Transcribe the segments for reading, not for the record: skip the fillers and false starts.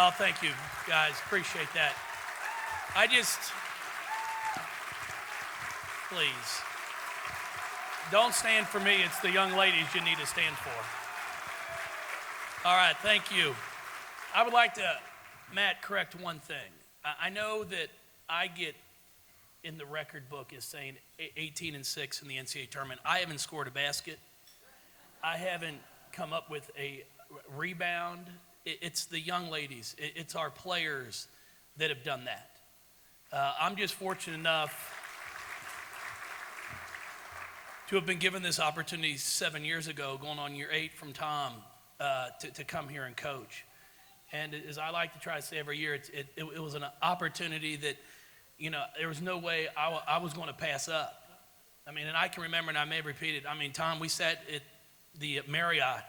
Oh, thank you, guys. Appreciate that. Please, don't stand for me. It's the young ladies you need to stand for. All right, thank you. I would like to, Matt, correct one thing. I know that I get in the record book as saying 18-6 in the NCAA tournament. I haven't scored a basket. I haven't come up with a rebound. It's the young ladies. It's our players that have done that. I'm just fortunate enough to have been given this opportunity 7 years ago, going on year 8 from Tom, to come here and coach. And as I like to try to say every year, it was an opportunity that, there was no way I was going to pass up. I mean, and I can remember, and I may have repeated, Tom, we sat at the Marriott,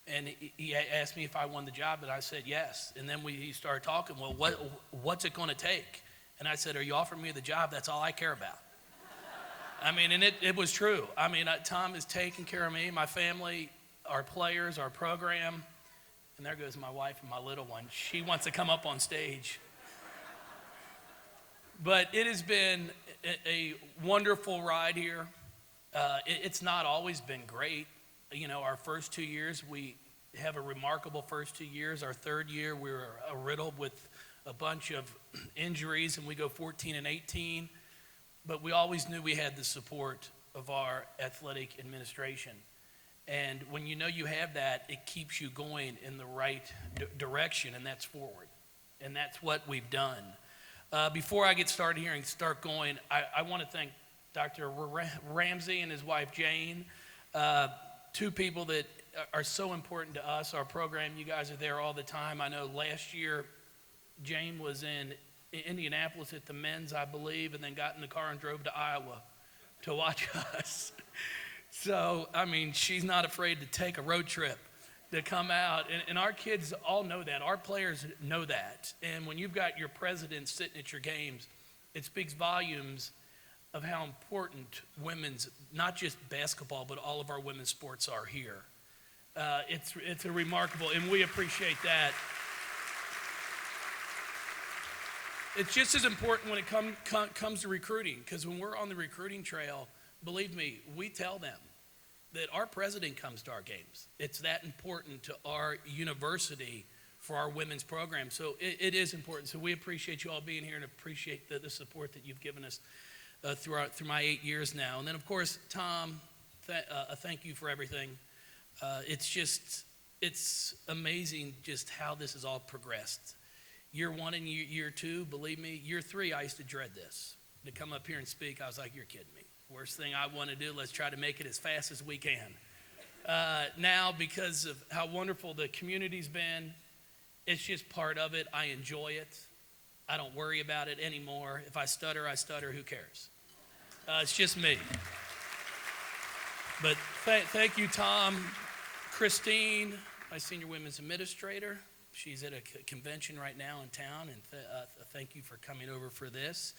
and he asked me if I won the job, and I said yes. And then he started talking, well, what's it going to take? And I said, are you offering me the job? That's all I care about. And it was true. Tom is taking care of me, my family, our players, our program. And there goes my wife and my little one. She wants to come up on stage. But it has been a wonderful ride here. It's not always been great. Our first 2 years, we have a remarkable first 2 years. Our third year, we were riddled with a bunch of injuries, and we go 14-18. But we always knew we had the support of our athletic administration. And when you know you have that, it keeps you going in the right direction, and that's forward. And that's what we've done. Before I get started here and start going, I want to thank Dr. Ramsey and his wife Jane, two people that are so important to us, our program. You guys are there all the time. I know last year Jane was in Indianapolis at the men's, I believe, and then got in the car and drove to Iowa to watch us. So, she's not afraid to take a road trip to come out. And our kids all know that. Our players know that. And when you've got your president sitting at your games, it speaks volumes of how important women's, not just basketball, but all of our women's sports are here. It's a remarkable, and we appreciate that. It's just as important when it comes to recruiting, because when we're on the recruiting trail, believe me, we tell them that our president comes to our games. It's that important to our university for our women's program. So it is important. So we appreciate you all being here and appreciate the support that you've given us through my 8 years now. And then, of course, Tom, thank you for everything. It's amazing just how this has all progressed. Year 1 and year 2, believe me. Year 3, I used to dread this. To come up here and speak, I was like, you're kidding me. Worst thing I want to do, let's try to make it as fast as we can. Now, because of how wonderful the community's been, it's just part of it. I enjoy it. I don't worry about it anymore. If I stutter, I stutter. Who cares? It's just me. But thank you, Tom. Christine, my senior women's administrator. She's at a convention right now in town, and thank you for coming over for this.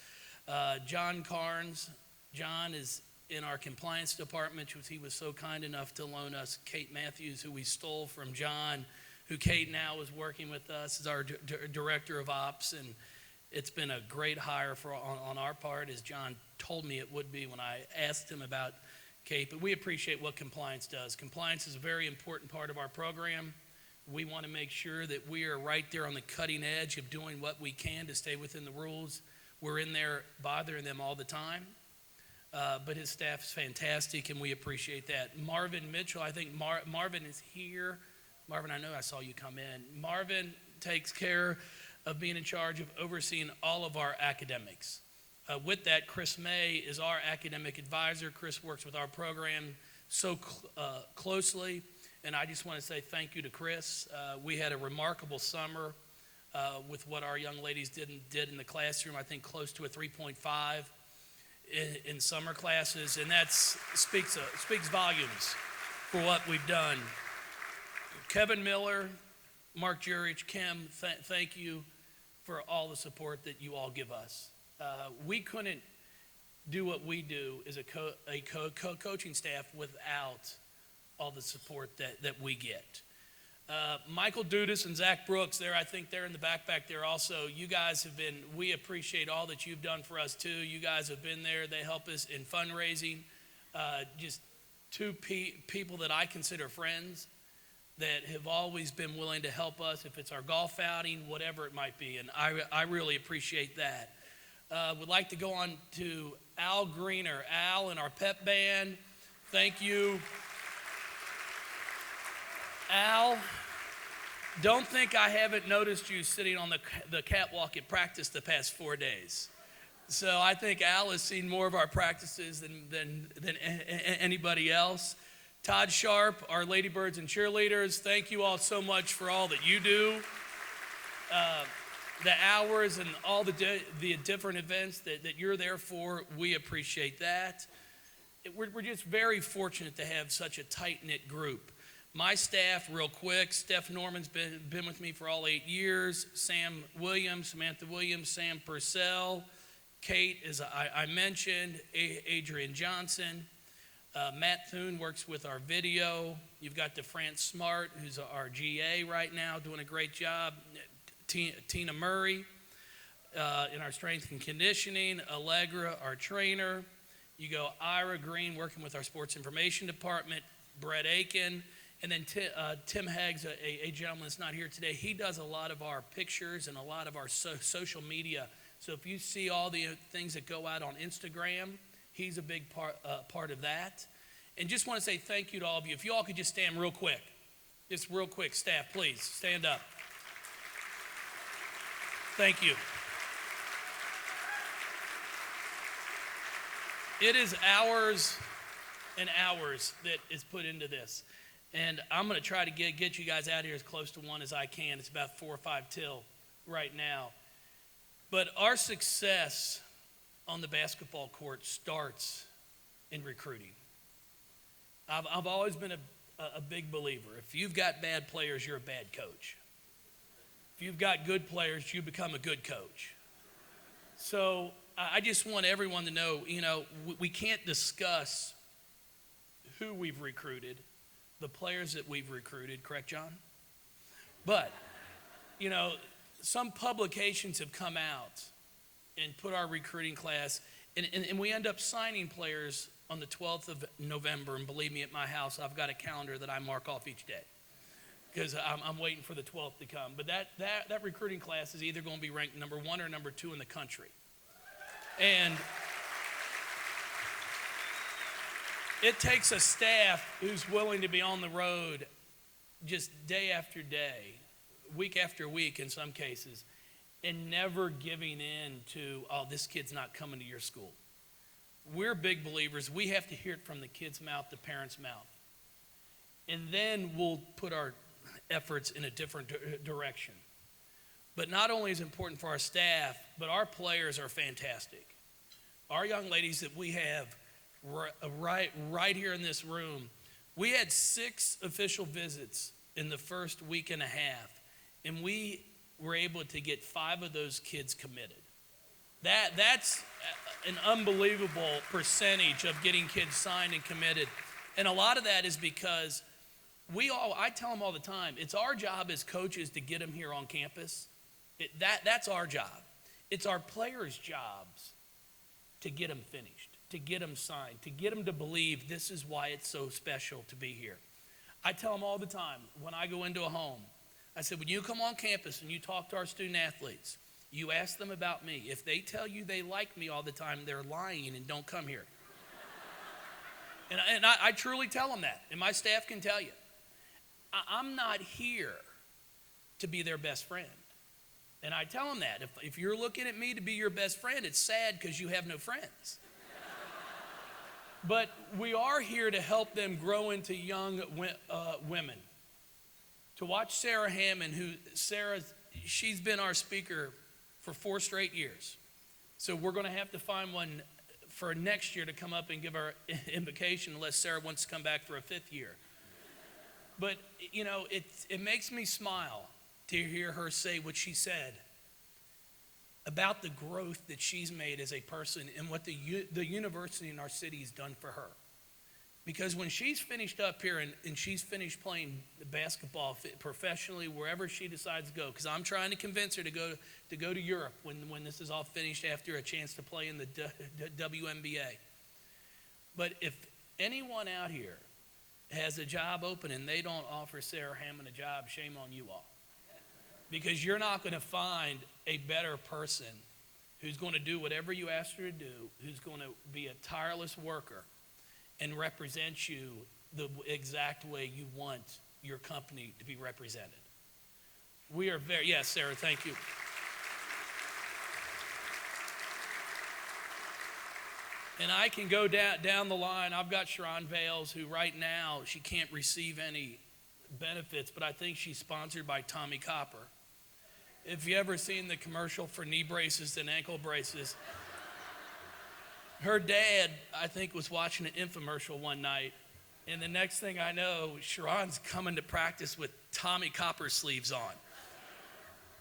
John Carnes. John is in our compliance department, which he was so kind enough to loan us Kate Matthews, who we stole from John, who Kate now is working with us as our director of ops. And it's been a great hire on our part, as John told me it would be when I asked him about Kate. But we appreciate what compliance does. Compliance is a very important part of our program. We want to make sure that we are right there on the cutting edge of doing what we can to stay within the rules. We're in there bothering them all the time. But his staff is fantastic, and we appreciate that. Marvin Mitchell, I think Marvin is here. Marvin, I know I saw you come in. Marvin takes care of being in charge of overseeing all of our academics. With that, Chris May is our academic advisor. Chris works with our program so closely, and I just want to say thank you to Chris. We had a remarkable summer with what our young ladies did in the classroom. I think close to a 3.5 in summer classes, and that speaks volumes for what we've done. Kevin Miller, Mark Jurich, Kim, thank you for all the support that you all give us. We couldn't do what we do as a coaching staff without all the support that we get. Michael Dudas and Zach Brooks, I think they're in the back there also. You guys we appreciate all that you've done for us too. You guys have been there. They help us in fundraising. Just two people that I consider friends that have always been willing to help us, if it's our golf outing, whatever it might be. And I really appreciate that. Would like to go on to Al Greener. Al and our pep band, thank you. Al, don't think I haven't noticed you sitting on the catwalk at practice the past 4 days. So I think Al has seen more of our practices than anybody else. Todd Sharp, our Ladybirds and cheerleaders, thank you all so much for all that you do. The hours and all the different events that you're there for, we appreciate that. We're just very fortunate to have such a tight-knit group. My staff, real quick, Steph Norman's been with me for all 8 years. Sam Williams, Samantha Williams, Sam Purcell, Kate, as I mentioned, Adrian Johnson. Matt Thune works with our video. You've got DeFrance Smart, who's our GA right now, doing a great job. Tina Murray in our strength and conditioning. Allegra, our trainer. You go Ira Green, working with our sports information department. Brett Aiken. And then Tim Haggs, a gentleman that's not here today, he does a lot of our pictures and a lot of our social media. So if you see all the things that go out on Instagram, he's a big part of that. And just want to say thank you to all of you. If you all could just stand real quick. Just real quick, staff, please, stand up. Thank you. It is hours and hours that is put into this. And I'm going to try to get you guys out here as close to 1 as I can. It's about 4 or 5 till right now. But our success on the basketball court starts in recruiting. I've always been a big believer. If you've got bad players, you're a bad coach. If you've got good players, you become a good coach. So I just want everyone to know, we can't discuss who we've recruited, the players that we've recruited, correct, John? But, some publications have come out and put our recruiting class, and we end up signing players on the 12th of November, and believe me, at my house, I've got a calendar that I mark off each day because I'm waiting for the 12th to come. But that recruiting class is either going to be ranked number 1 or number 2 in the country. And it takes a staff who's willing to be on the road just day after day, week after week in some cases, and never giving in to, this kid's not coming to your school. We're big believers. We have to hear it from the kid's mouth, the parent's mouth. And then we'll put our efforts in a different direction. But not only is it important for our staff, but our players are fantastic. Our young ladies that we have right here in this room, we had 6 official visits in the first week and a half, and we were able to get 5 of those kids committed. That's an unbelievable percentage of getting kids signed and committed. And a lot of that is because I tell them all the time, it's our job as coaches to get them here on campus. That's our job. It's our players' jobs to get them finished, to get them signed, to get them to believe this is why it's so special to be here. I tell them all the time when I go into a home, I said, when you come on campus and you talk to our student athletes, you ask them about me. If they tell you they like me all the time, they're lying and don't come here. And I truly tell them that, and my staff can tell you. I'm not here to be their best friend. And I tell them that. If you're looking at me to be your best friend, it's sad because you have no friends. But we are here to help them grow into young women. To watch Sarah Hammond, she's been our speaker for 4 straight years. So we're going to have to find one for next year to come up and give our invocation unless Sarah wants to come back for a 5th year. But, it makes me smile to hear her say what she said about the growth that she's made as a person and what the university in our city has done for her. Because when she's finished up here and she's finished playing basketball professionally, wherever she decides to go, because I'm trying to convince her to go to Europe when this is all finished after a chance to play in the WNBA. But if anyone out here has a job open and they don't offer Sarah Hammond a job, shame on you all. Because you're not going to find a better person who's going to do whatever you ask her to do, who's going to be a tireless worker and represent you the exact way you want your company to be represented. We are very, yes, Sarah, thank you. And I can go down the line. I've got Sharon Vales, who right now, she can't receive any benefits, but I think she's sponsored by Tommy Copper. If you ever seen the commercial for knee braces and ankle braces, her dad, I think, was watching an infomercial one night, and the next thing I know, Sharon's coming to practice with Tommy Copper sleeves on.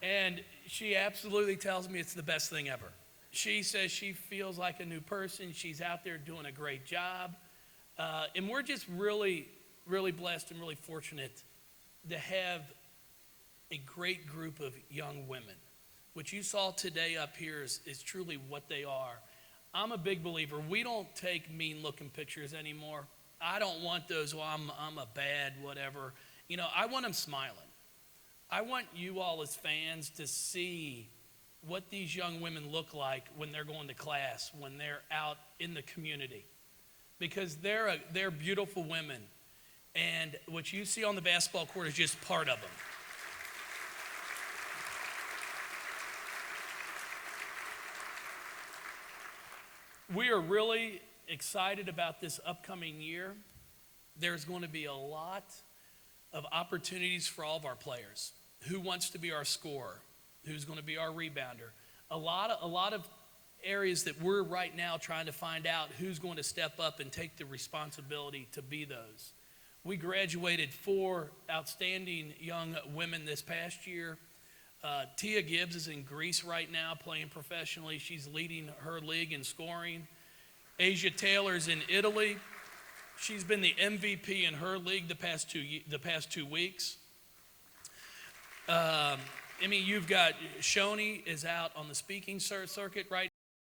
And she absolutely tells me it's the best thing ever. She says she feels like a new person. She's out there doing a great job. And we're just really, really blessed and really fortunate to have a great group of young women. What you saw today up here is truly what they are. I'm a big believer. We don't take mean-looking pictures anymore. I don't want those, well, I'm a bad whatever. You know, I want them smiling. I want you all as fans to see what these young women look like when they're going to class, when they're out in the community. Because they're beautiful women. And what you see on the basketball court is just part of them. We are really excited about this upcoming year. There's going to be a lot of opportunities for all of our players. Who wants to be our scorer? Who's going to be our rebounder? A lot of areas that we're right now trying to find out who's going to step up and take the responsibility to be those. We graduated 4 outstanding young women this past year. Tia Gibbs is in Greece right now playing professionally. She's leading her league in scoring. Asia Taylor's in Italy. She's been the MVP in her league the past 2 weeks. You've got Shoni is out on the speaking circuit right